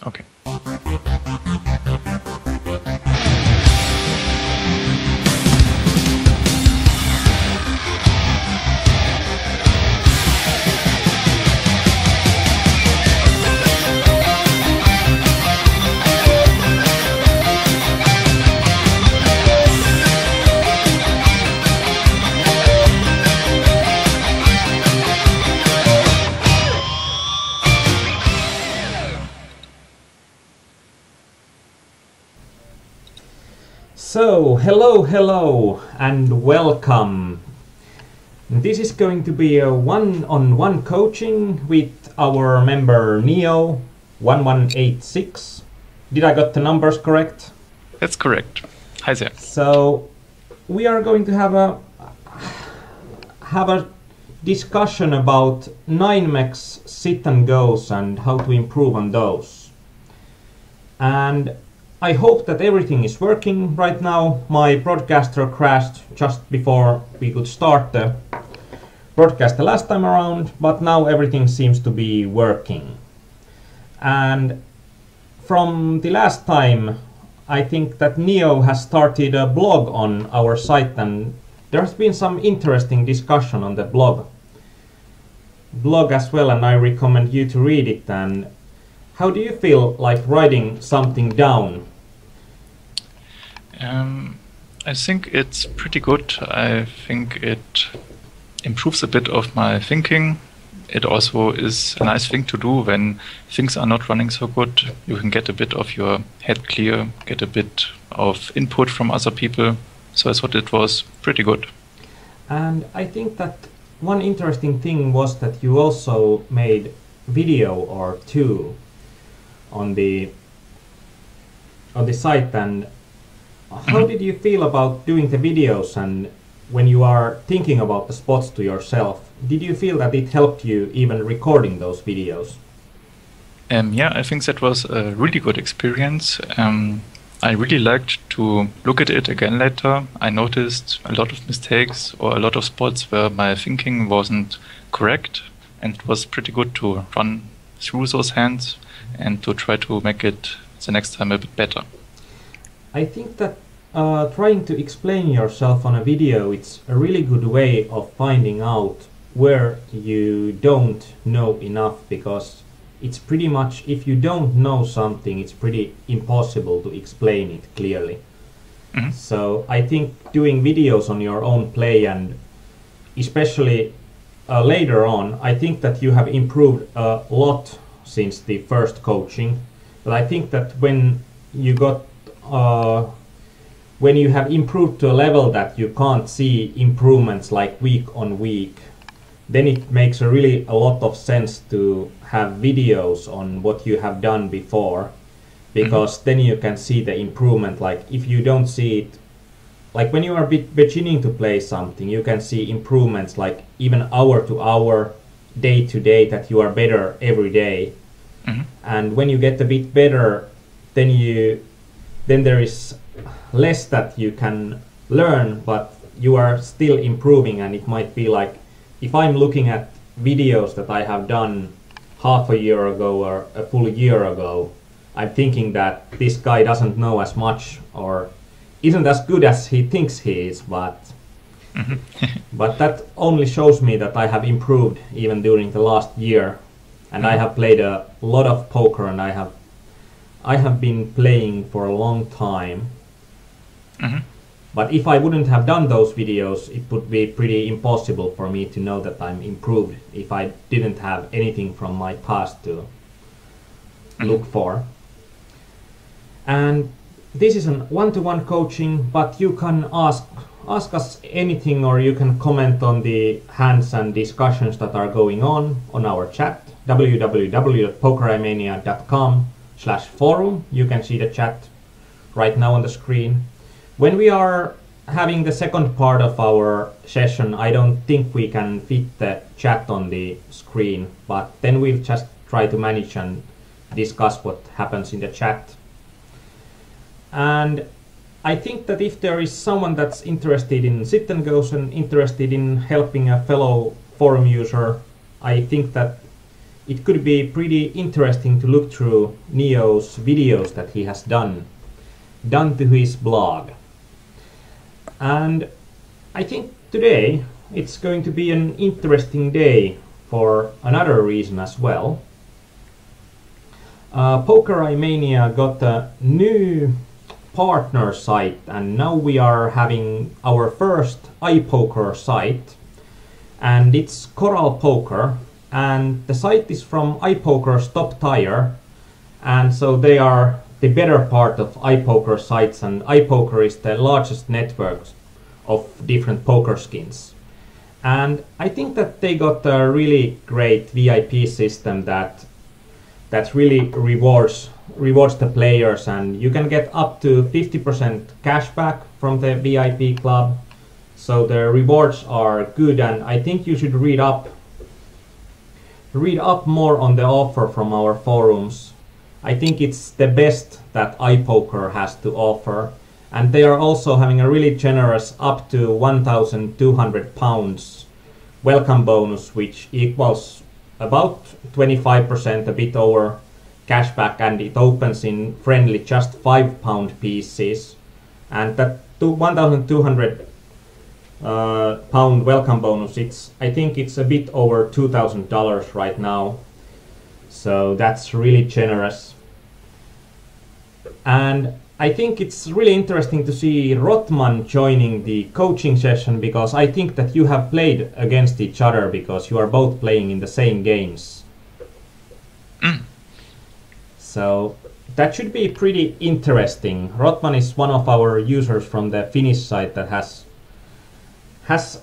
Okay. So, hello and welcome. This is going to be a one-on-one coaching with our member Neo1186. Did I got the numbers correct? That's correct. Hi there. So, we are going to have a discussion about Aarnimetsa sit and goes and how to improve on those. And I hope that everything is working right now. My broadcaster crashed just before we could start the broadcast the last time around, but now everything seems to be working. And from the last time, I think that Neo has started a blog on our site, and there has been some interesting discussion on the blog as well, and I recommend you to read it. And how do you feel like writing something down? I think it's pretty good. I think it improves a bit of my thinking. It also is a nice thing to do when things are not running so good. You can get a bit of your head clear, get a bit of input from other people. So I thought it was pretty good. And I think that one interesting thing was that you also made video or two on the site. And how did you feel about doing the videos, and when you are thinking about the spots to yourself, did you feel that it helped you even recording those videos? Yeah, I think that was a really good experience. I really liked to look at it again later. I noticed a lot of mistakes or a lot of spots where my thinking wasn't correct, and it was pretty good to run through those hands and to try to make it the next time a bit better. I think that trying to explain yourself on a video, it's a really good way of finding out where you don't know enough, because it's pretty much, if you don't know something, it's pretty impossible to explain it clearly. Mm-hmm. So I think doing videos on your own play, and especially later on, I think that you have improved a lot since the first coaching. But I think that when you have improved to a level that you can't see improvements like week on week, then it makes a lot of sense to have videos on what you have done before, because then you can see the improvement. Like if you don't see it, like when you are beginning to play something, you can see improvements like even hour to hour, day to day, that you are better every day. And when you get a bit better, then there is less that you can learn, but you are still improving. And it might be like, if I'm looking at videos that I have done half a year ago or a full year ago, I'm thinking that this guy doesn't know as much or isn't as good as he thinks he is, but but that only shows me that I have improved even during the last year. And I have played a lot of poker, and I have been playing for a long time. But if I wouldn't have done those videos, it would be pretty impossible for me to know that I'm improved if I didn't have anything from my past to look for. And this is a one-to-one coaching, but you can ask us anything, or you can comment on the hands and discussions that are going on our chat, www.pokerarmenia.com/forum. You can see the chat right now on the screen. When we are having the second part of our session, I don't think we can fit the chat on the screen, but then we'll just try to manage and discuss what happens in the chat. And I think that if there is someone that's interested in sit and goes and interested in helping a fellow forum user, I think that it could be pretty interesting to look through Neo's videos that he has done to his blog. And I think today it's going to be an interesting day for another reason as well. Poker Aarnimetsa got a new partner site, and now we are having our first iPoker site, and it's Coral Poker, and the site is from iPoker's top tier, and so they are the better part of iPoker sites, and iPoker is the largest network of different poker skins. And I think that they got a really great VIP system that really rewards the players, and you can get up to 50% cashback from the VIP club. So the rewards are good, and I think you should read up more on the offer from our forums. I think it's the best that iPoker has to offer, and they are also having a really generous up to £1,200 welcome bonus, which equals about 25%, a bit over cashback, and it opens in friendly just £5 pieces. And that £1,200 pound welcome bonus, I think it's a bit over $2,000 right now, so that's really generous. And I think it's really interesting to see Rotman joining the coaching session, because I think that you have played against each other because you are both playing in the same games. So that should be pretty interesting. Rotman is one of our users from the Finnish side that is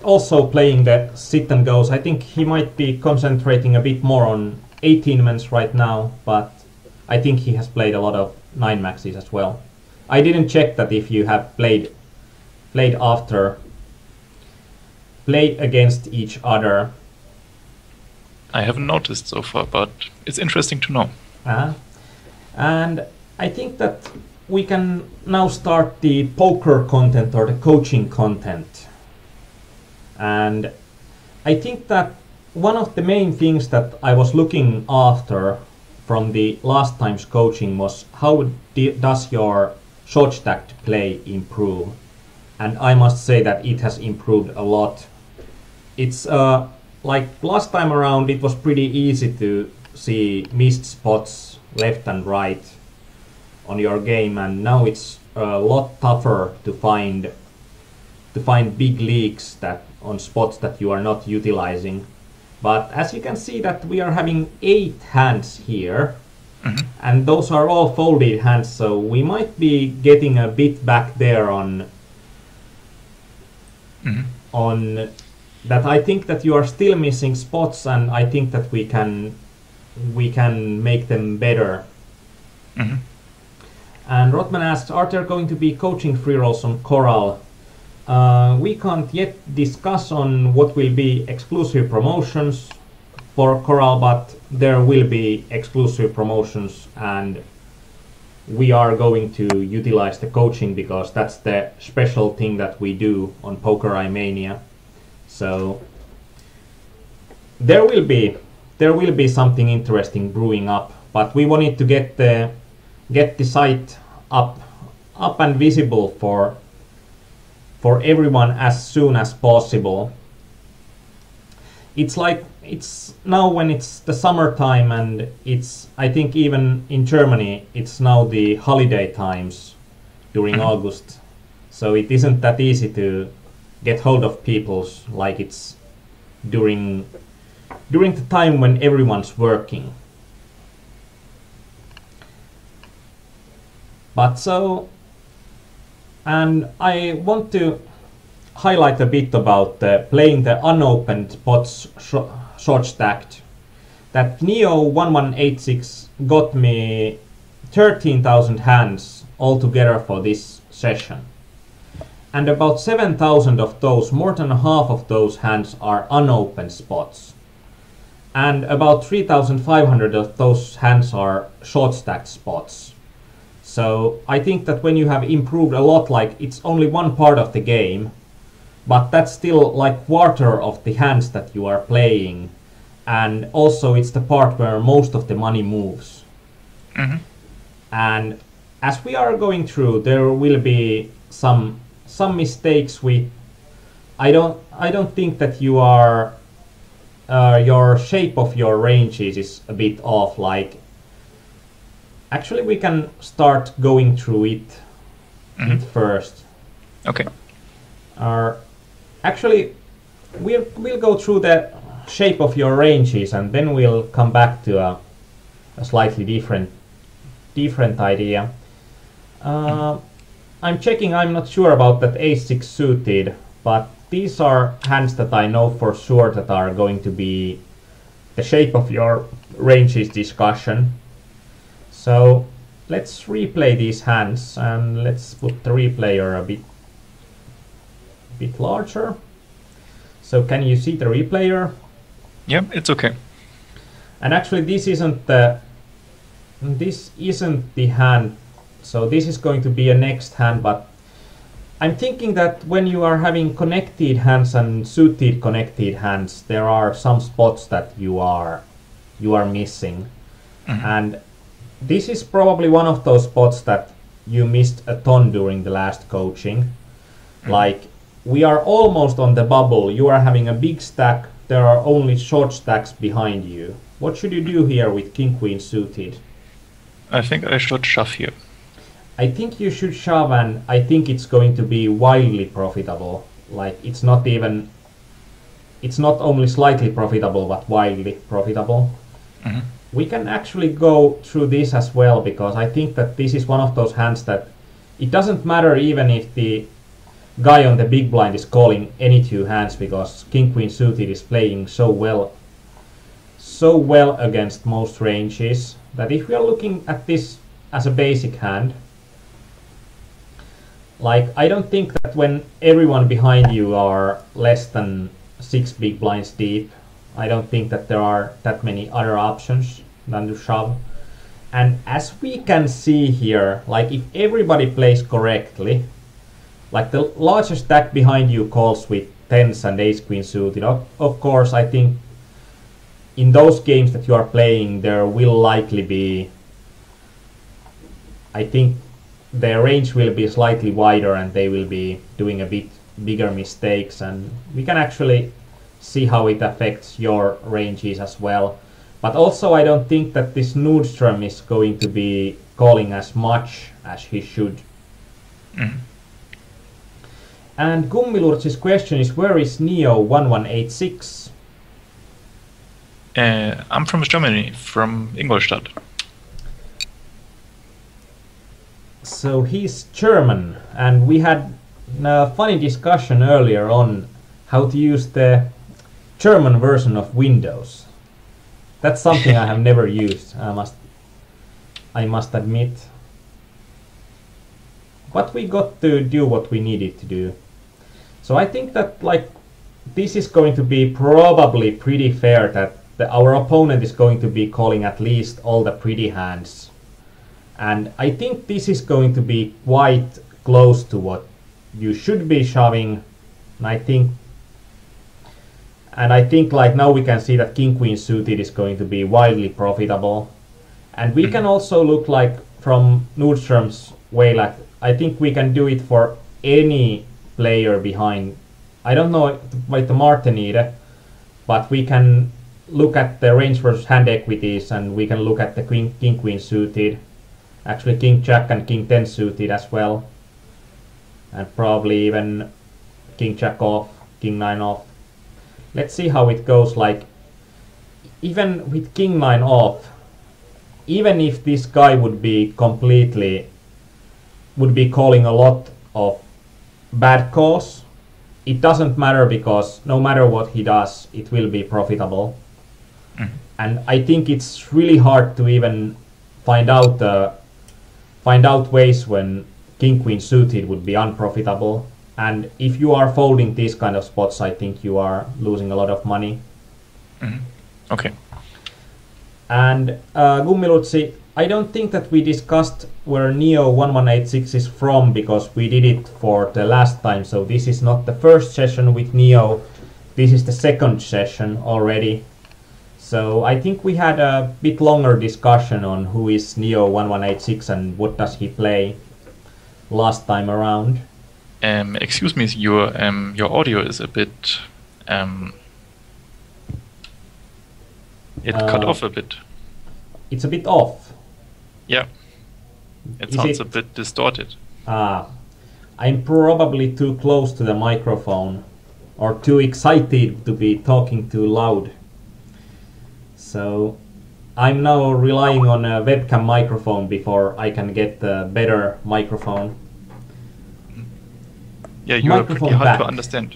also playing the sit and goes. I think he might be concentrating a bit more on 18 men's right now, but I think he has played a lot of 9 maxes as well. I didn't check that if you have played against each other. I haven't noticed so far, but it's interesting to know. And I think that we can now start the poker content or the coaching content. And I think that one of the main things that I was looking after from the last time's coaching was how does your short stacked play improve? And I must say that it has improved a lot. It's like last time around, it was pretty easy to see missed spots left and right on your game, and now it's a lot tougher to find big leaks that on spots that you are not utilizing. But as you can see that we are having 8 hands here, and those are all folded hands, so we might be getting a bit back there on that. I think that you are still missing spots, and I think that we can make them better. And Rotman asks, are there going to be coaching free rolls on Coral? We can't yet discuss on what will be exclusive promotions for Coral, but there will be exclusive promotions, and we are going to utilize the coaching because that's the special thing that we do on Poker Aarnimetsa. So there will be something interesting brewing up, but we wanted to get the site up and visible for everyone as soon as possible. It's now when it's the summertime, and I think even in Germany it's now the holiday times during August, so it isn't that easy to get hold of people like it's during the time when everyone's working. But so, and I want to highlight a bit about playing the unopened spots short stacked. That Neo1186 got me 13,000 hands altogether for this session. And about 7,000 of those, more than half of those hands are unopened spots. And about 3,500 of those hands are short stacked spots. So I think that when you have improved a lot, like it's only one part of the game, but that's still like quarter of the hands that you are playing. and also it's the part where most of the money moves. Mm-hmm. And as we are going through, there will be some mistakes with. I don't think that you are your shape of your ranges is a bit off. Like, actually, we can start going through it, it first. Okay. Actually, we'll go through the shape of your ranges, and then we'll come back to a slightly different idea. I'm checking. I'm not sure about that ace-6 suited, but these are hands that I know for sure that are going to be the shape of your ranges discussion. So let's replay these hands, and let's put the replayer a bit larger. So can you see the replayer? Yeah, it's okay. And actually this isn't the hand, so this is going to be a next hand, but I'm thinking that when you are having connected hands and suited connected hands, there are some spots that you are missing. And this is probably one of those spots that you missed a ton during the last coaching. Like, we are almost on the bubble. You are having a big stack. There are only short stacks behind you. What should you do here with King Queen suited? I think I should shove here. I think you should shove, and I think it's going to be wildly profitable. Like, it's not only slightly profitable, but wildly profitable. We can actually go through this as well, because I think that this is one of those hands that it doesn't matter even if the guy on the big blind is calling any two hands, because King Queen suited is playing so well against most ranges, that if we are looking at this as a basic hand, like, I don't think that when everyone behind you are less than 6 big blinds deep, I don't think that there are that many other options than to shove. And as we can see here, like, if everybody plays correctly, like, the largest stack behind you calls with tens and ace queen suited. Of course, I think in those games that you are playing, there will likely be, I think their range will be slightly wider and they will be doing a bit bigger mistakes, and we can actually see how it affects your ranges as well. But also, I don't think that this Nordstrom is going to be calling as much as he should. And Gummilurt's question is, where is Neo1186? I'm from Germany, from Ingolstadt. So he's German, and we had a funny discussion earlier on how to use the German version of Windows. That's something I have never used, I must admit. But we got to do what we needed to do. So I think that, like, this is going to be probably pretty fair, that our opponent is going to be calling at least all the pretty hands. And I think this is going to be quite close to what you should be shoving. And I think like now we can see that King Queen suited is going to be wildly profitable. And we can also look like from Nordstrom's way, like, I think we can do it for any player behind. I don't know about the Martinide, but we can look at the range versus hand equities, and we can look at the King Queen suited. Actually, King Jack and King 10 suited as well. And probably even King Jack off, King 9 off. Let's see how it goes. Like, even with King 9 off, even if this guy would be calling a lot of bad calls, it doesn't matter, because no matter what he does, it will be profitable. And I think it's really hard to even find out ways when King Queen suited would be unprofitable. And if you are folding these kind of spots, I think you are losing a lot of money. Okay. And Gummilutsi, I don't think that we discussed where Neo1186 is from, because we did it for the last time. So this is not the first session with Neo. This is the second session already. So I think we had a bit longer discussion on who is Neo1186 and what does he play last time around. Excuse me, your audio is a bit it cut off a bit. It's a bit off. Yeah. It sounds a bit distorted. I'm probably too close to the microphone or too excited to be talking too loud. So I'm now relying on a webcam microphone before I can get a better microphone. Yeah, you are pretty hard to understand.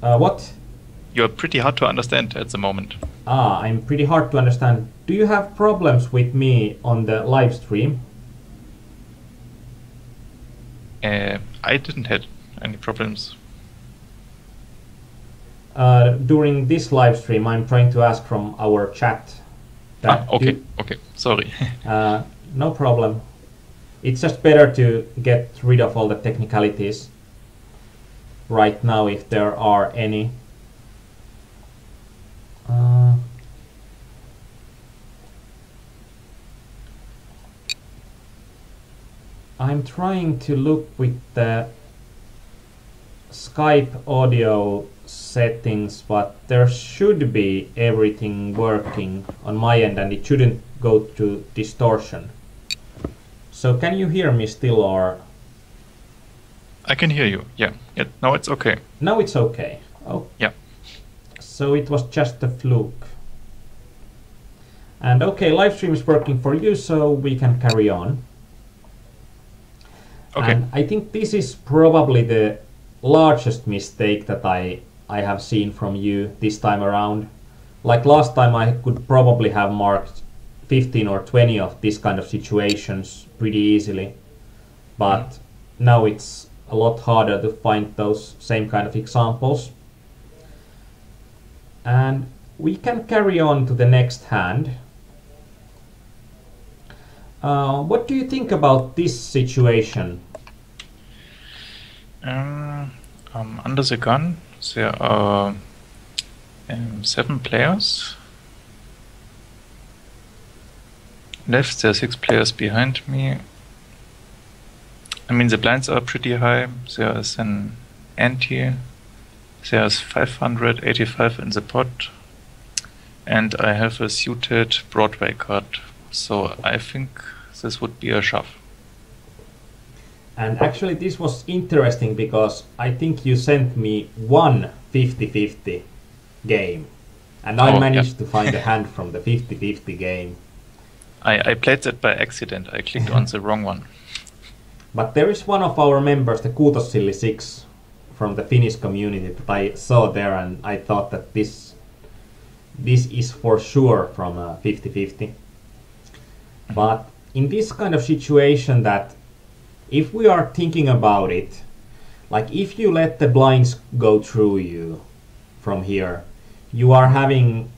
What? You are pretty hard to understand at the moment. I'm pretty hard to understand. Do you have problems with me on the live stream? I didn't have any problems. During this live stream, I'm trying to ask from our chat. Okay, sorry. No problem. It's just better to get rid of all the technicalities right now if there are any. I'm trying to look with the Skype audio settings, but there should be everything working on my end and it shouldn't go to distortion. So can you hear me still, or? I can hear you, yeah. Now it's okay. Now it's okay. Oh. Yeah. So it was just a fluke. And okay, live stream is working for you, so we can carry on. Okay. And I think this is probably the largest mistake that I have seen from you this time around. Like last time I could probably have marked 15 or 20 of this kind of situations pretty easily. But now it's a lot harder to find those same kind of examples. And we can carry on to the next hand. What do you think about this situation? Under the gun, there are 7 players. Left, there are 6 players behind me. I mean, the blinds are pretty high. There is an ante. There's 585 in the pot. And I have a suited Broadway card. So I think this would be a shove. And actually this was interesting because I think you sent me one 50-50 game. And I managed to find a hand from the 50-50 game. I played that by accident. I clicked on the wrong one. But there is one of our members, the Kuutossilli6 from the Finnish community, that I saw there and I thought that this is for sure from a 50-50. But in this kind of situation, that if we are thinking about it, like if you let the blinds go through you from here, you are having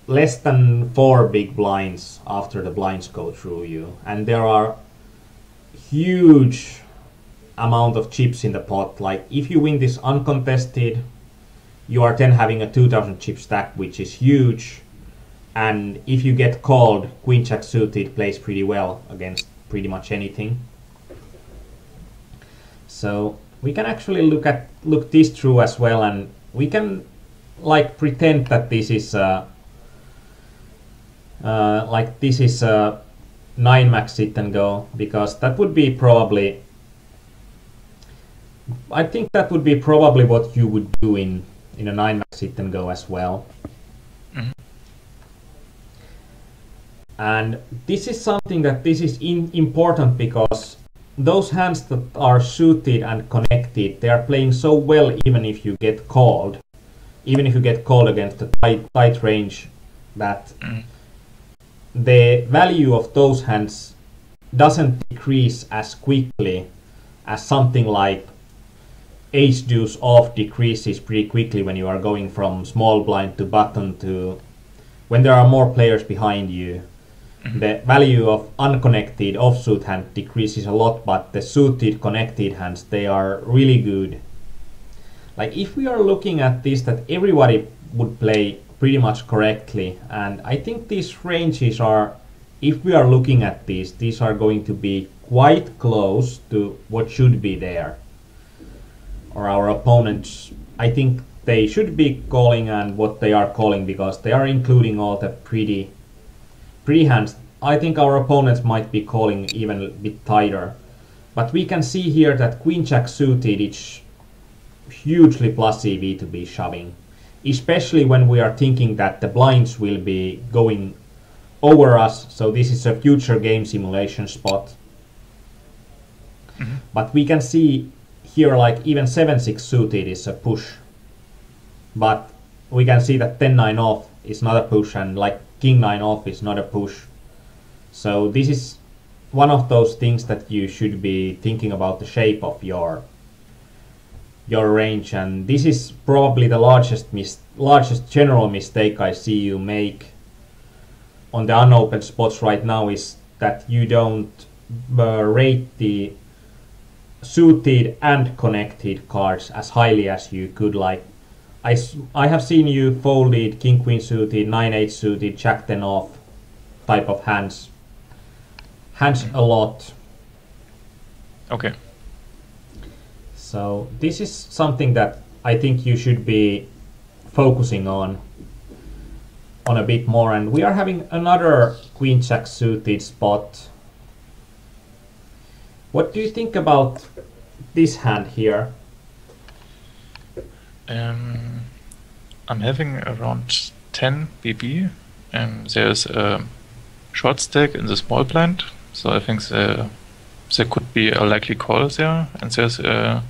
less than 4 big blinds after the blinds go through you, and there are huge amount of chips in the pot. Like if you win this uncontested, you are then having a 2000 chip stack, which is huge. And if you get called, Queen Jack suited plays pretty well against pretty much anything. So we can actually look this through as well, and we can like pretend that this is a 9-max sit and go, because that would be probably, I think that would be probably what you would do in a 9-max sit and go as well. And this is something that this is important because those hands that are suited and connected, they are playing so well even if you get called. Even if you get called against a tight range, that the value of those hands doesn't decrease as quickly as something like ace deuce off decreases pretty quickly when you are going from small blind to button to when there are more players behind you. The value of unconnected offsuit hand decreases a lot, but the suited connected hands, they are really good. Like if we are looking at this, that everybody would play pretty much correctly, and I think these ranges are, if we are looking at these are going to be quite close to what should be there. Or our opponents, I think they should be calling and what they are calling, because they are including all the pretty hands. I think our opponents might be calling even a bit tighter. But we can see here that Queen Jack suited is hugely plus EV to be shoving. Especially when we are thinking that the blinds will be going over us, so this is a future game simulation spot. But we can see here like even 7-6 suited is a push. But we can see that 10-9 off is not a push, and like King 9 off is not a push. So this is one of those things that you should be thinking about the shape of your range, and this is probably the largest general mistake I see you make on the unopened spots right now, is that you don't rate the suited and connected cards as highly as you could. Like I have seen you folded King Queen suited, 9-8 suited, Jack 10 off type of hands a lot. Okay. So this is something that I think you should be focusing on a bit more. And we are having another Queen Jack suited spot. What do you think about this hand here? I'm having around 10 BB, and there's a short stack in the small blind, so I think there could be a likely call there, and there's a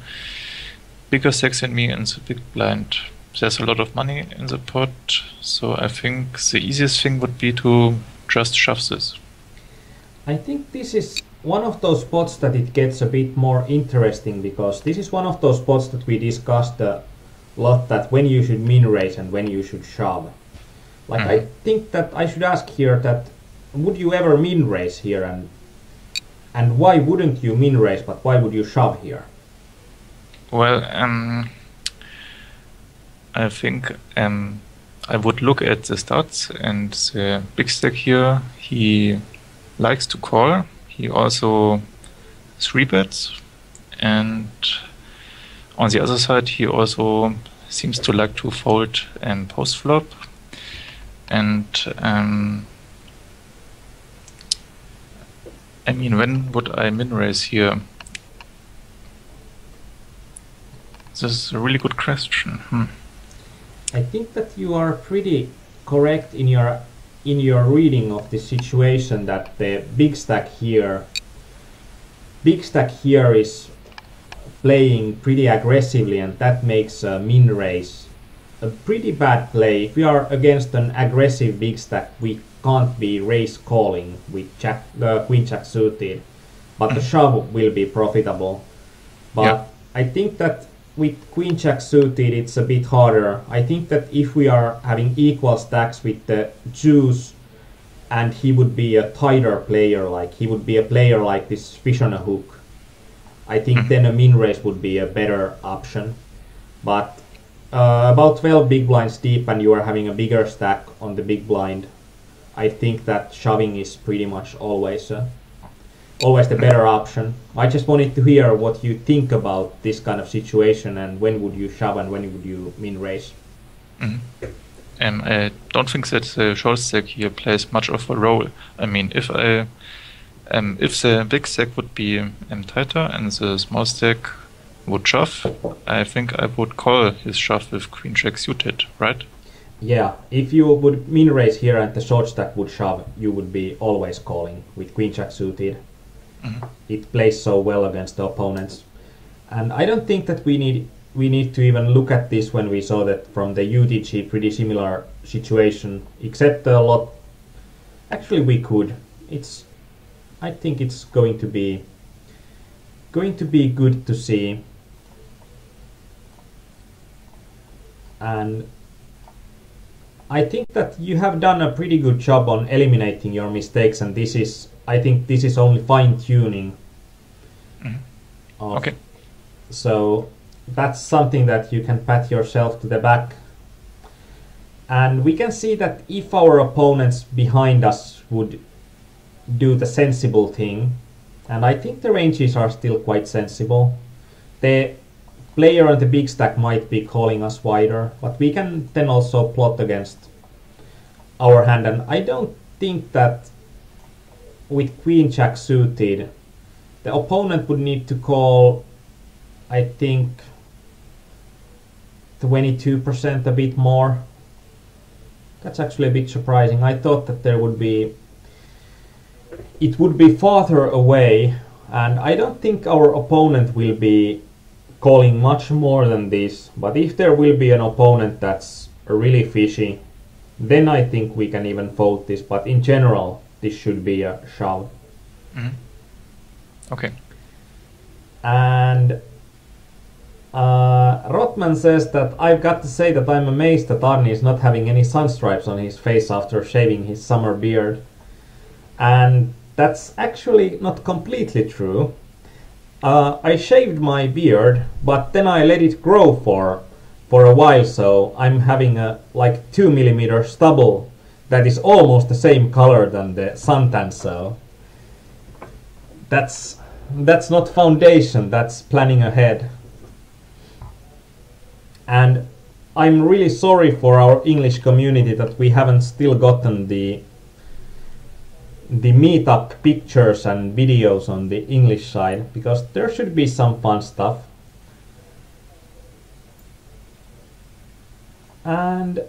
bigger stack than me in the big blind. There's a lot of money in the pot, so I think the easiest thing would be to just shove this. I think this is one of those spots that it gets a bit more interesting, because this is one of those spots that we discussed a lot, that when you should min raise and when you should shove. Like I think that I should ask here that would you ever min raise here, and why wouldn't you min raise, but why would you shove here? Well, I think I would look at the stats, and the big stack here, he likes to call. He also 3-bets, and on the other side he also seems to like to fold and post flop. And I mean, when would I min raise here? This is a really good question. I think that you are pretty correct in your reading of the situation, that the big stack here is playing pretty aggressively, and that makes a min raise a pretty bad play. If we are against an aggressive big stack, we can't be raise calling with Queen Jack suited, but the shove will be profitable. But yeah, I think that with Queen Jack suited it's a bit harder. I think that if we are having equal stacks with the juice, and he would be a tighter player, like he would be a player like this fish on a hook, I think then a min raise would be a better option. But about 12 big blinds deep and you are having a bigger stack on the big blind, I think that shoving is pretty much always the better option. I just wanted to hear what you think about this kind of situation, and when would you shove and when would you min raise. I don't think that the short stack here plays much of a role. I mean, if the big stack would be tighter and the small stack would shove, I think I would call his shove with Queen Jack suited, right? Yeah, if you would min raise here and the short stack would shove, you would be always calling with Queen Jack suited. It plays so well against the opponents. And I don't think that we need to even look at this when we saw that from the UTG pretty similar situation, except a lot. Actually, we could. I think it's going to be good to see. And I think that you have done a pretty good job on eliminating your mistakes, and I think this is only fine-tuning. Okay. So that's something that you can pat yourself to the back. And we can see that if our opponents behind us would do the sensible thing, and I think the ranges are still quite sensible, the player on the big stack might be calling us wider, but we can then also plot against our hand, and I don't think that with Queen Jack suited, the opponent would need to call, I think, 22% a bit more. That's actually a bit surprising. I thought that it would be farther away, and I don't think our opponent will be calling much more than this, but if there will be an opponent that's really fishy, then I think we can even fold this, but in general this should be a shove. Mm-hmm. Okay. And Rotman says that I've got to say that I'm amazed that Arni is not having any sun stripes on his face after shaving his summer beard. And that's actually not completely true. I shaved my beard, but then I let it grow for a while, so I'm having a like 2 millimeter stubble that is almost the same color than the suntan. So that's not foundation, that's planning ahead. And I'm really sorry for our English community that we haven't still gotten the meetup pictures and videos on the English side, because there should be some fun stuff. And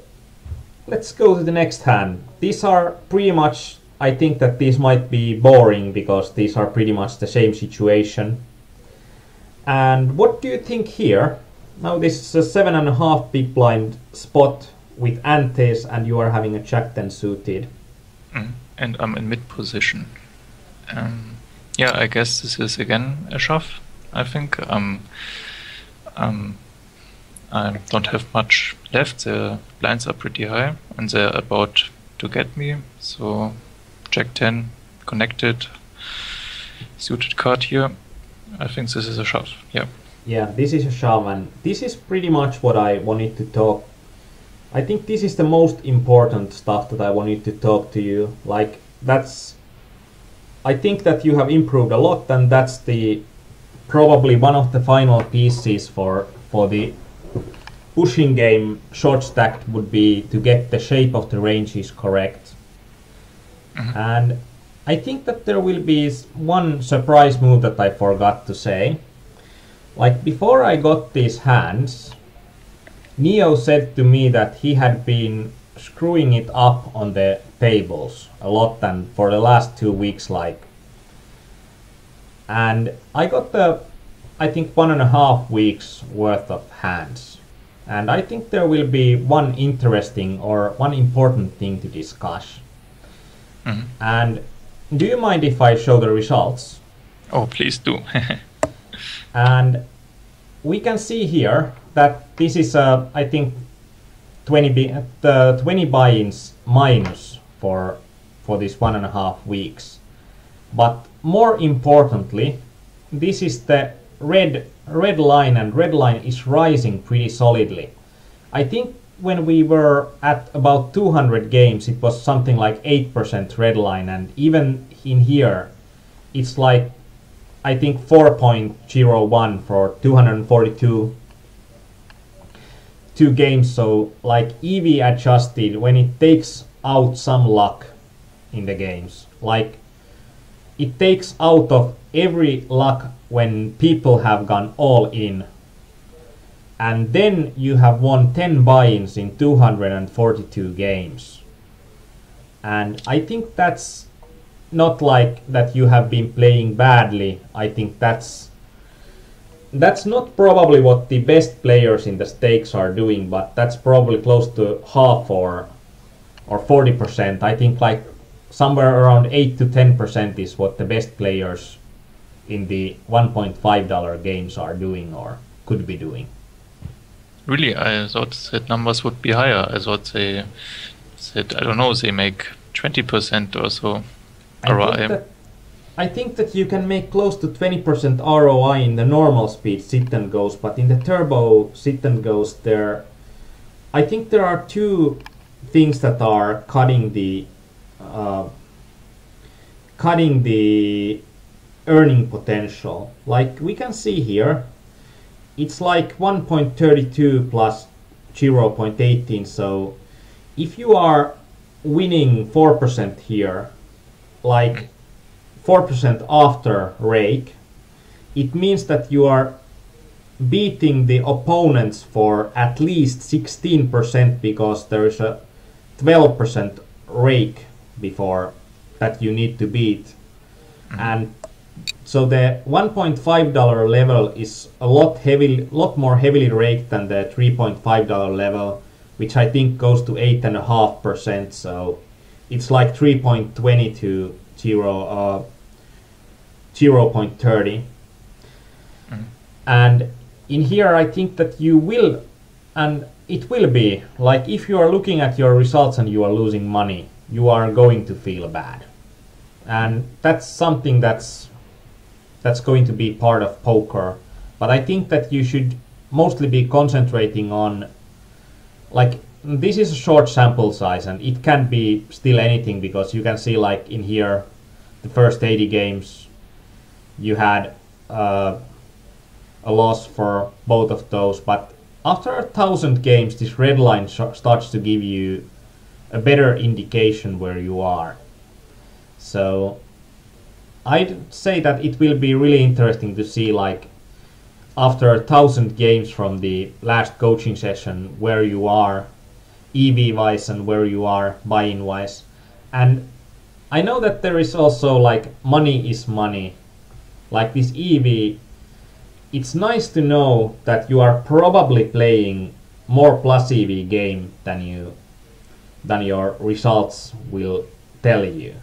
let's go to the next hand. These are pretty much, I think that these might be boring because these are pretty much the same situation. And what do you think here? Now this is a 7.5 big blind spot with antes, and you are having a Jack 10 suited. And I'm in mid position. Yeah, I guess this is again a shove, I think. I don't have much left. The blinds are pretty high and they're about to get me. So Jack 10 connected, suited card here. I think this is a shove, yeah. Yeah, this is a shove, and this is pretty much what I wanted to talk. I think this is the most important stuff that I wanted to talk to you. Like, I think that you have improved a lot, and that's probably one of the final pieces for the pushing game short stacked would be to get the shape of the ranges correct. Mm-hmm. And I think that there will be one surprise move that I forgot to say. Like, before I got these hands, Neo said to me that he had been screwing it up on the tables a lot and for the last 2 weeks, like. And I got I think 1.5 weeks worth of hands. And I think there will be one interesting or one important thing to discuss. Mm-hmm. And do you mind if I show the results? Oh, please do. And we can see here that this is I think 20 buy-ins minus for this 1.5 weeks. But more importantly, this is the red line, and red line is rising pretty solidly. I think when we were at about 200 games, it was something like 8% red line, and even in here, it's like I think 4.01 for 242 games. So like EV adjusted, when it takes out some luck in the games, like it takes out of every luck when people have gone all in, and then you have won 10 buy-ins in 242 games. And I think that's not like that you have been playing badly. I think that's not probably what the best players in the stakes are doing, but that's probably close to half or 40%. I think like somewhere around 8 to 10% is what the best players in the $1.5 games are doing or could be doing. Really, I thought that numbers would be higher. I thought they said, I don't know, they make 20% or so ROI. I think that you can make close to 20% ROI in the normal speed sit and goes, but in the turbo sit and goes I think there are two things that are cutting the earning potential. Like we can see here, it's like 1.32 plus 0.18. So if you are winning 4% here, like 4% after rake, it means that you are beating the opponents for at least 16% because there is a 12% rake before that you need to beat. And so the $1.5 level is a lot more heavily raked than the $3.5 level, which I think goes to 8.5%. So it's like 3.20 to 0.30. And in here I think that you will, and it will be, like if you are looking at your results and you are losing money, you are going to feel bad. And that's something that's going to be part of poker. But I think that you should mostly be concentrating on, like, this is a short sample size and it can be still anything, because you can see like in here the first 80 games you had a loss for both of those, but after 1,000 games this red line starts to give you a better indication where you are. So I'd say that it will be really interesting to see, like, after 1,000 games from the last coaching session, where you are EV wise and where you are buy-in wise. And I know that there is also like money is money, like this EV. It's nice to know that you are probably playing more plus EV game than your results will tell you.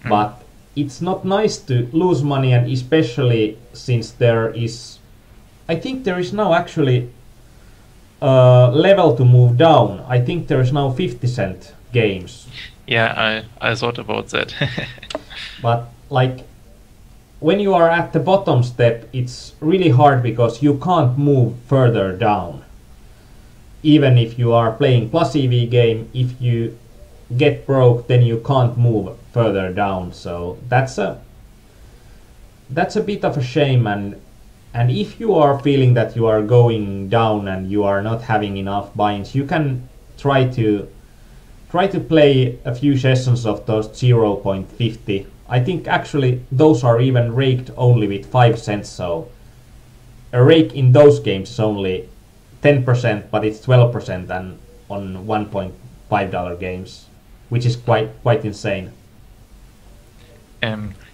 But it's not nice to lose money, and especially since I think there is now actually a level to move down. I think there is now 50-cent games. Yeah, I thought about that. But like when you are at the bottom step, it's really hard because you can't move further down. Even if you are playing plus EV game, if you get broke, then you can't move further down. So that's a bit of a shame. And if you are feeling that you are going down and you are not having enough buy-ins, you can try to play a few sessions of those 0.50. I think actually those are even raked only with 5 cents. So a rake in those games is only 10%, but it's 12% and on $1.5 games, which is quite insane.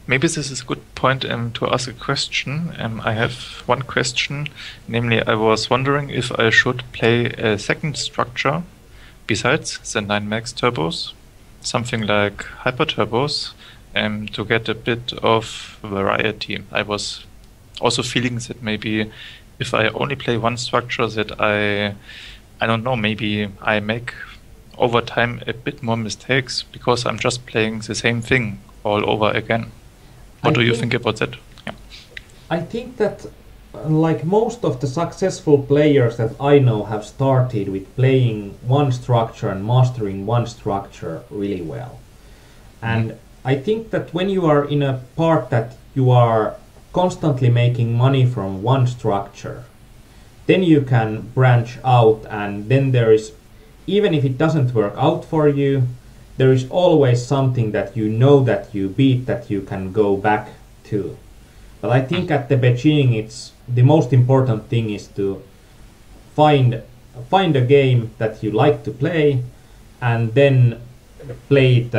Maybe this is a good point to ask a question. I have one question, namely I was wondering if I should play a second structure besides the 9 max turbos, something like hyper turbos, to get a bit of variety. I was also feeling that maybe if I only play one structure, that I don't know, maybe I make over time a bit more mistakes because I'm just playing the same thing all over again. What do you think about that? Yeah. I think that like most of the successful players that I know have started with playing one structure and mastering one structure really well. And I think that when you are in a part that you are constantly making money from one structure, then you can branch out, and then there is, even if it doesn't work out for you, there is always something that you know that you beat that you can go back to. But I think at the beginning, it's the most important thing is to find a game that you like to play, and then play it,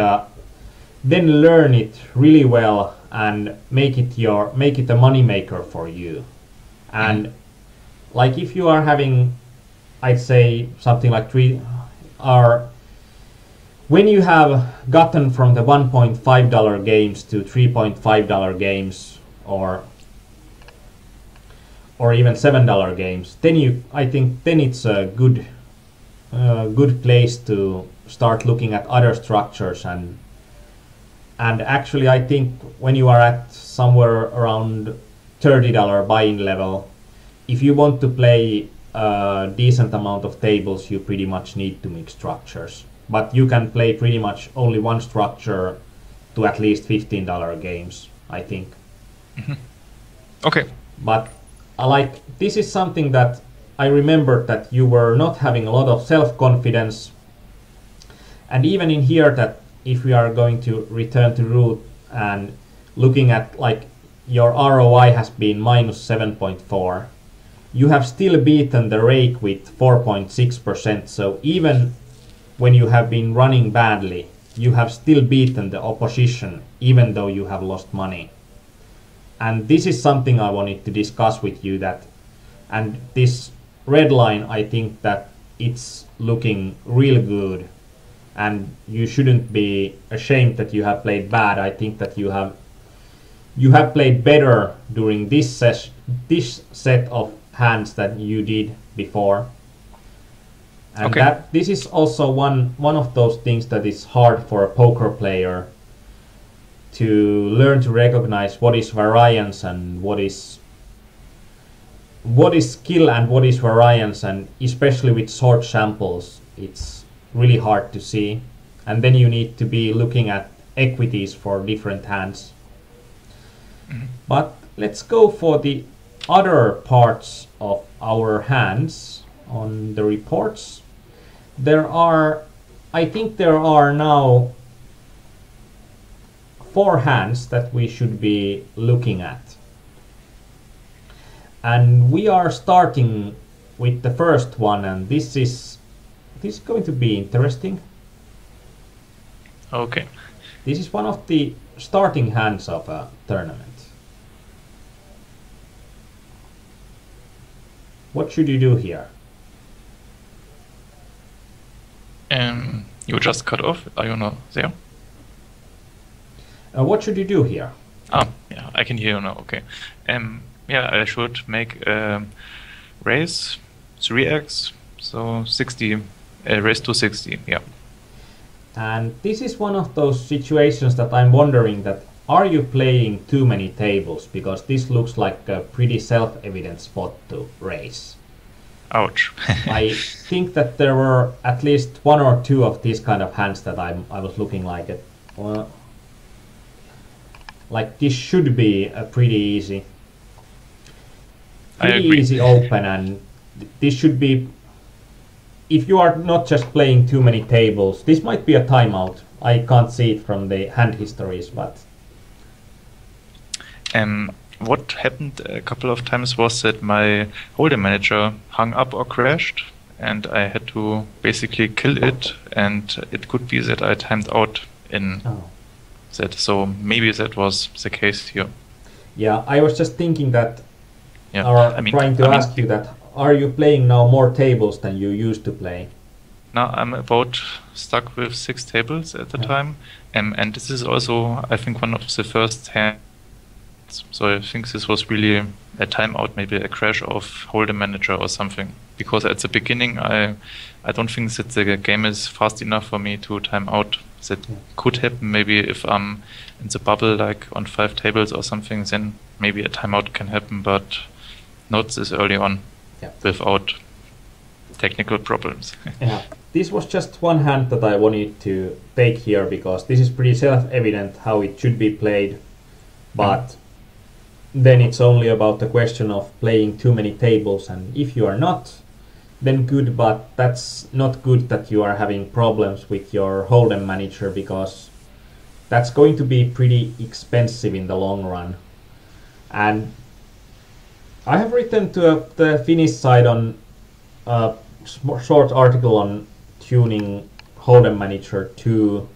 then learn it really well and make it a money maker for you. And like if you are having, I'd say something like when you have gotten from the $1.5 games to $3.5 games or even $7 games, then I think it's a good place to start looking at other structures. And actually I think when you are at somewhere around $30 buy-in level, if you want to play a decent amount of tables, you pretty much need to mix structures. but you can play pretty much only one structure to at least $15 games, I think. Okay. But this is something that I remembered, that you were not having a lot of self-confidence. And even in here, that if we are going to return to root and looking at like your ROI has been minus 7.4, you have still beaten the rake with 4.6%. So even when you have been running badly, you have still beaten the opposition, even though you have lost money. And this is something I wanted to discuss with you, that, and this red line, I think that it's looking real good, and you shouldn't be ashamed that you have played bad. I think that you have played better during this set of hands that you did before. And okay. this is also one of those things that is hard for a poker player to learn to recognize what is variance and what is skill and what is variance, and especially with short samples, it's really hard to see. And then you need to be looking at equities for different hands. But let's go for the other parts of our hands on the reports. I think there are now 4 hands that we should be looking at. And we are starting with the first one, and this is going to be interesting. Okay. This is one of the starting hands of a tournament. What should you do here? You just cut off. Are you not there? What should you do here? Yeah, I can hear you now. Okay. Yeah, I should make a raise 3x, so 60, raise to 60. Yeah. And this is one of those situations that I'm wondering, that are you playing too many tables, because this looks like a pretty self-evident spot to raise. Ouch. I think that there were at least 1 or 2 of these kind of hands that I was looking like it. Like this should be a pretty easy open, and this should be, if you are not just playing too many tables, this might be a timeout. I can't see it from the hand histories, but what happened a couple of times was that my hold'em manager hung up or crashed, and I had to basically kill it, and it could be that I timed out in that. So maybe that was the case here. Yeah, I was just thinking that, yeah. or trying to ask you that, are you playing now more tables than you used to play? Now I'm about stuck with 6 tables at the time, and this is also, I think, one of the first hands. So I think this was really a timeout, maybe a crash of hold'em manager or something. Because at the beginning, I don't think that the game is fast enough for me to time out. That could happen maybe if I'm in the bubble, like on 5 tables or something, then maybe a timeout can happen, but not this early on without technical problems. Yeah, this was just one hand that I wanted to take here, because this is pretty self-evident how it should be played, but then it's only about the question of playing too many tables, and if you are not, then good, but that's not good that you are having problems with your hold'em manager, because that's going to be pretty expensive in the long run. And I have written to the Finnish side on a short article on tuning hold'em manager 2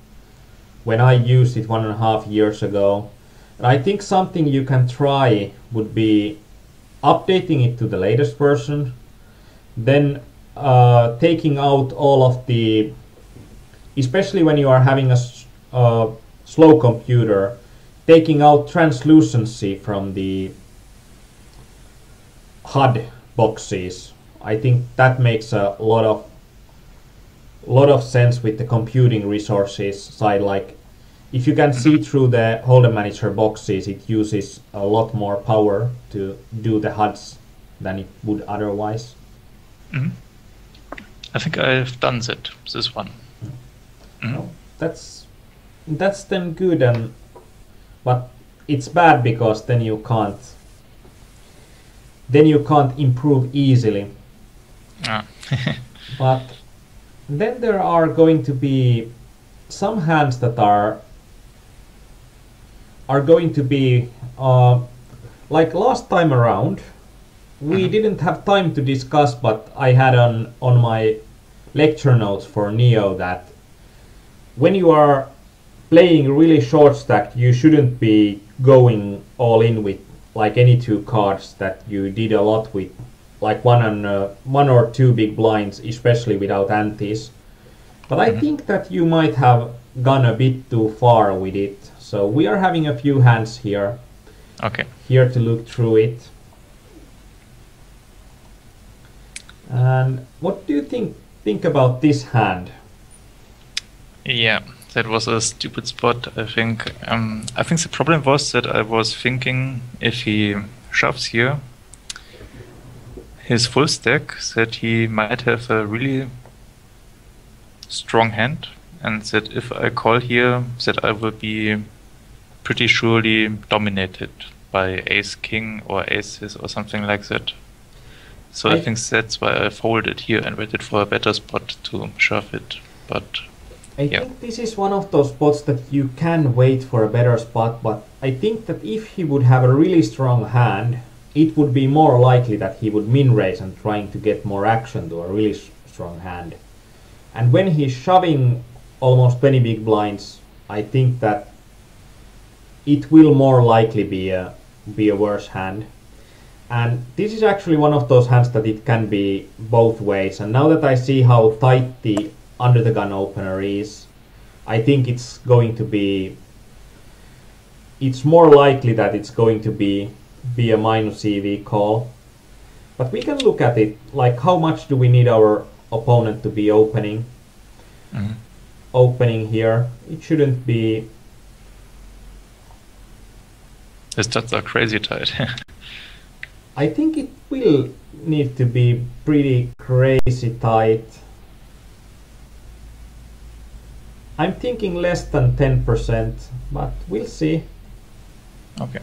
when I used it 1.5 years ago. And I think something you can try would be updating it to the latest version, then taking out all of the, especially when you are having a slow computer, taking out translucency from the HUD boxes. I think that makes a lot of sense with the computing resources side. Like, if you can see through the hold'em manager boxes, it uses a lot more power to do the HUDs than it would otherwise. I think I've done that, this one. No, that's then good, and but it's bad because then you can't improve easily. Ah. But then there are going to be some hands that are going to be like last time around. We didn't have time to discuss, but I had on my lecture notes for Neo that when you are playing really short stack, you shouldn't be going all in with like any two cards that you did a lot with, like one or two big blinds, especially without antes. But I think that you might have gone a bit too far with it. So we are having a few hands here. Okay. Here to look through it. And what do you think about this hand? Yeah, that was a stupid spot, I think. I think the problem was that I was thinking if he shoves here his full stack, that he might have a really strong hand, and that if I call here, that I will be pretty surely dominated by ace king or aces or something like that. So I think that's why I folded here and waited for a better spot to shove it. But I think this is one of those spots that you can wait for a better spot, but I think that if he would have a really strong hand, it would be more likely that he would min raise and trying to get more action to a really strong hand. And when he's shoving almost 20 big blinds, I think that it will more likely be a worse hand. And this is actually one of those hands that it can be both ways. And now that I see how tight the under the gun opener is, I think it's going to be, it's more likely that it's going to be a minus EV call. But we can look at it, like how much do we need our opponent to be opening? Opening here, it shouldn't be. his dots are crazy tight. I think it will need to be pretty crazy tight. I'm thinking less than 10%, but we'll see. Okay.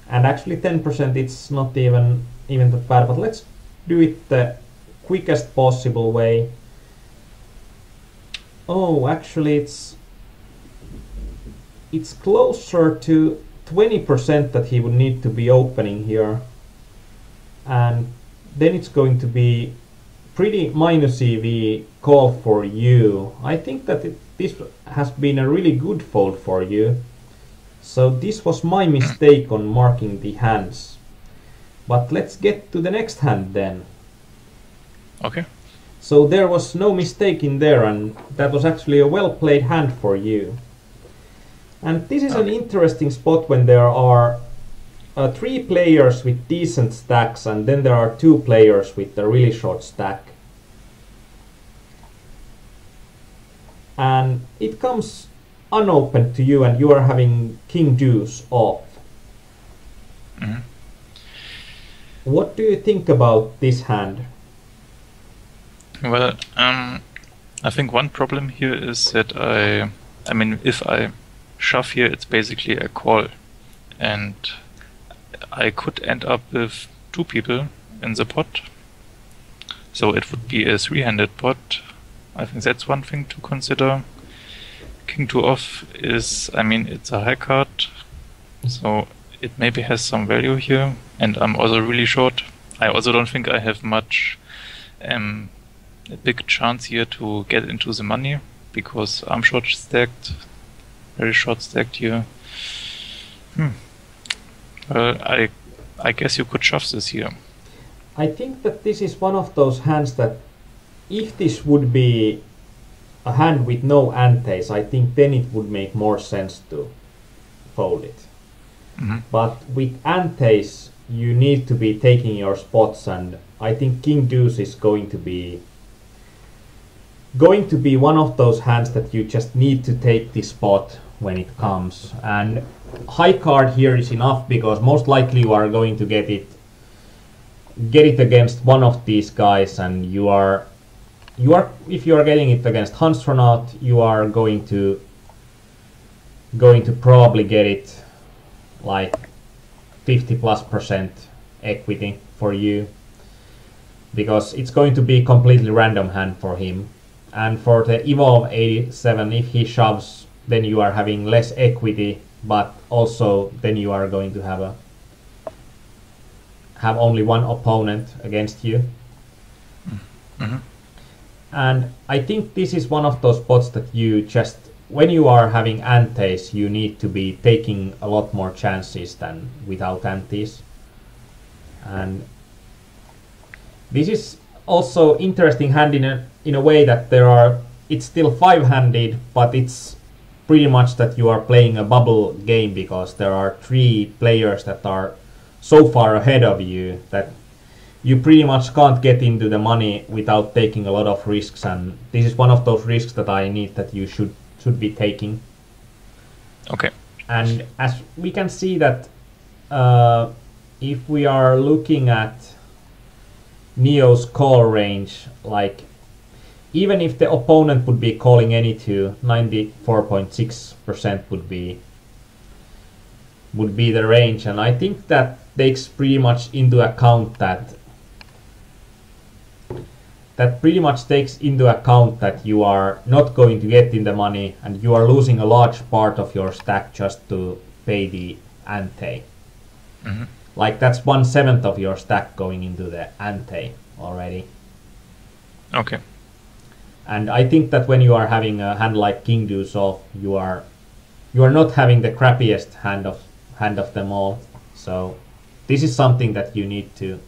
And actually 10% it's not even that bad, but let's do it the quickest possible way. Oh, actually it's closer to 20% that he would need to be opening here. And then it's going to be pretty minus EV call for you. I think that this has been a really good fold for you. So this was my mistake on marking the hands. But let's get to the next hand then. Okay. So there was no mistake in there, and that was actually a well played hand for you. And this is an interesting spot when there are 3 players with decent stacks, and then there are 2 players with a really short stack. And it comes unopened to you, and you are having king deuce off. What do you think about this hand? Well, I think one problem here is that I mean, if I shove here, it's basically a call, and I could end up with 2 people in the pot, so it would be a 3-handed pot. I think that's one thing to consider. King 2 off is, I mean, it's a high card, so it maybe has some value here, and I'm also really short. I also don't think I have much a big chance here to get into the money, because I'm short stacked, very short stacked here. Well, I guess you could shove this here. I think that this is one of those hands that if this would be a hand with no antes, I think then it would make more sense to fold it. But with antes, you need to be taking your spots, and I think king deuce is going to be one of those hands that you just need to take the spot when it comes. And high card here is enough, because most likely you are going to get it get it against one of these guys, and if you are getting it against Hanstronaut, you are going to probably get it like 50+% equity for you, because it's going to be completely random hand for him. And for the Evolve87, if he shoves, then you are having less equity, but also then you are going to have only one opponent against you. Mm-hmm. And I think this is one of those spots that you just, when you are having antes, you need to be taking a lot more chances than without antes. And this is also interesting hand in a way that it's still 5-handed, but it's pretty much that you are playing a bubble game, because there are 3 players that are so far ahead of you that you pretty much can't get into the money without taking a lot of risks, and this is one of those risks that I need that you should be taking. Okay. And as we can see that if we are looking at Neo's call range, like even if the opponent would be calling any two, 94.6% would be the range, and I think that takes pretty much into account that you are not going to get in the money, and you are losing a large part of your stack just to pay the ante. Mm-hmm. Like that's 1/7 of your stack going into the ante already. Okay. And I think that when you are having a hand like King Deuce off, you are not having the crappiest hand of them all. So this is something that you need to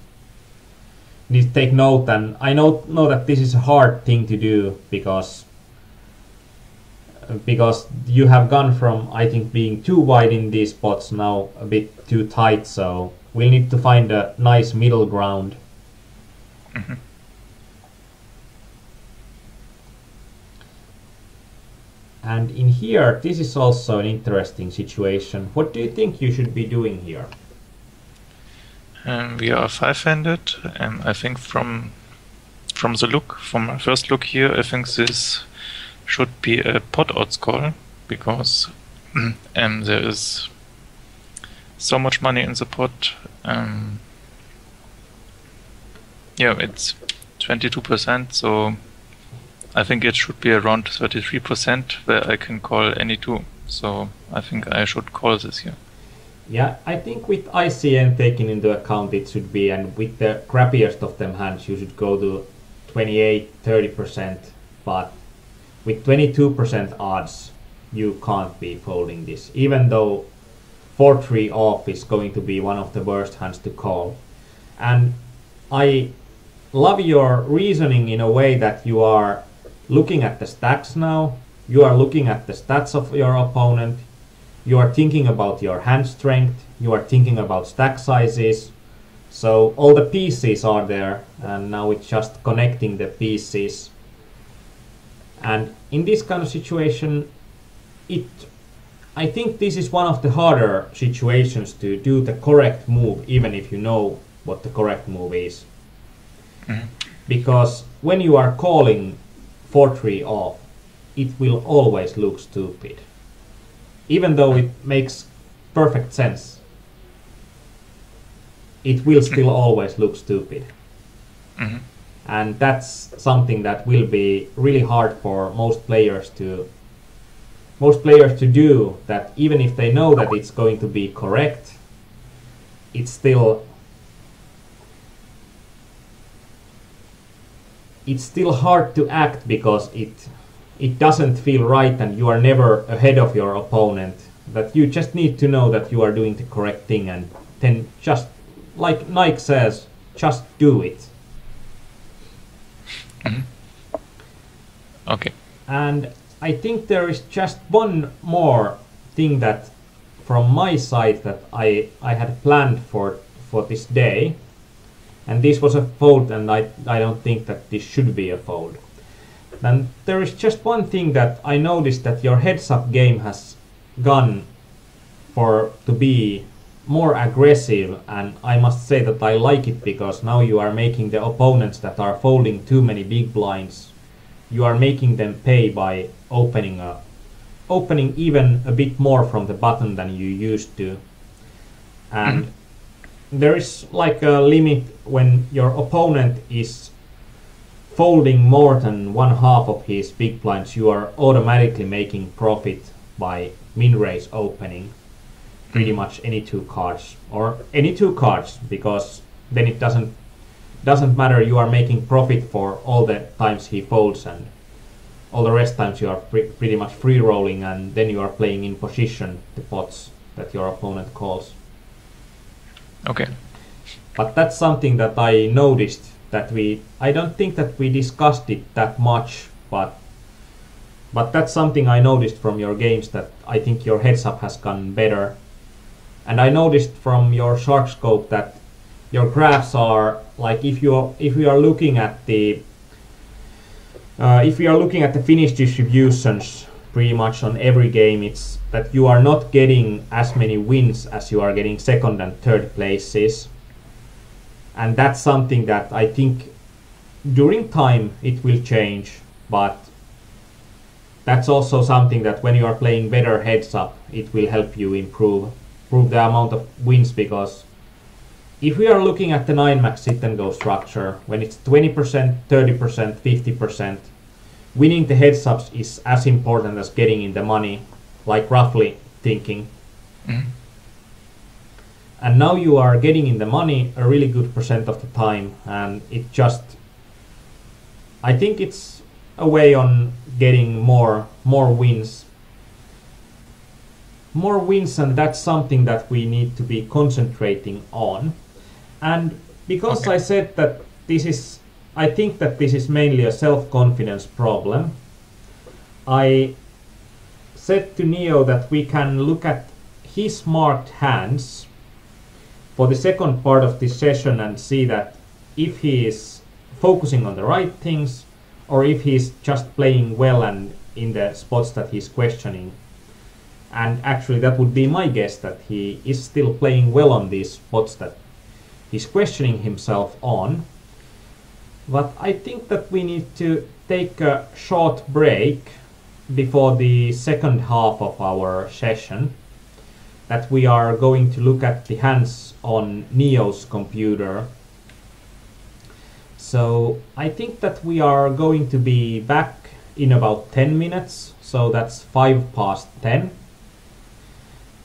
take note. And I know that this is a hard thing to do, because you have gone from, I think, being too wide in these spots now a bit too tight. So we'll need to find a nice middle ground. Mm-hmm. And in here, this is also an interesting situation. What do you think you should be doing here? We are 5-handed. I think from my first look here, I think this should be a pot odds call, because there is so much money in the pot. Yeah, it's 22%, so I think it should be around 33% where I can call any two. So I think I should call this here. Yeah, I think with ICN taken into account, it should be, and with the crappiest of them hands, you should go to 28-30%, but with 22% odds, you can't be folding this, even though 4-3 off is going to be one of the worst hands to call. And I love your reasoning in a way that you are looking at the stacks now, you are looking at the stats of your opponent, you are thinking about your hand strength, you are thinking about stack sizes. So all the pieces are there, and now it's just connecting the pieces. And in this kind of situation, I think this is one of the harder situations to do the correct move, even if you know what the correct move is. Mm-hmm. Because when you are calling 4-3 off, it will always look stupid. Even though it makes perfect sense, it will still always look stupid. Mm-hmm. And that's something that will be really hard for most players to do, that even if they know that it's going to be correct, it's still hard to act, because it doesn't feel right, and you are never ahead of your opponent. That you just need to know that you are doing the correct thing, and then just like Nike says, just do it. Mm-hmm. Okay. And I think there is just one more thing that from my side that I had planned for this day, and this was a fold, and I don't think that this should be a fold. And there is just one thing that I noticed, that your heads-up game has gone to be more aggressive, and I must say that I like it, because now you are making the opponents that are folding too many big blinds, you are making them pay by opening even a bit more from the button than you used to. And there is like a limit when your opponent is folding more than one half of his big blinds, you are automatically making profit by min-raise opening pretty much any two cards, or any two cards, because then it doesn't matter, you are making profit for all the times he folds, and all the rest times you are pretty much free rolling, and then you are playing in position the pots that your opponent calls. Okay. But that's something that I noticed that I don't think that we discussed it that much, but that's something I noticed from your games, that I think your heads up has gone better. And I noticed from your shark scope that your graphs are like, if you are looking at the finish distributions pretty much on every game, it's that you are not getting as many wins as you are getting second and third places. And that's something that I think during time it will change, but that's also something that when you are playing better heads up, it will help you improve the amount of wins, because if we are looking at the 9-max sit and go structure, when it's 20%, 30%, 50%, winning the heads ups is as important as getting in the money, like roughly thinking. And now you are getting in the money a really good percent of the time, and I think it's a way on getting more wins. More wins, and that's something that we need to be concentrating on. And because I said that I think that this is mainly a self-confidence problem, I said to Neo that we can look at his marked hands for the second part of this session and see that if he is focusing on the right things, or if he's just playing well and in the spots that he's questioning. And actually that would be my guess, that he is still playing well on these spots that he's questioning himself on. But I think that we need to take a short break before the second half of our session, that we are going to look at the hands on Neo's computer. So I think that we are going to be back in about 10 minutes, so that's 10:05.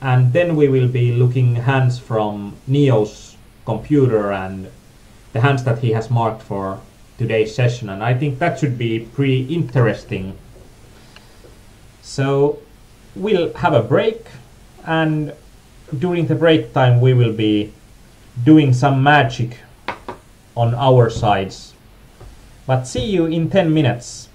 And then we will be looking hands from Neo's computer and the hands that he has marked for today's session, and I think that should be pretty interesting. So we'll have a break, and during the break time we will be doing some magic on our sides. But see you in 10 minutes.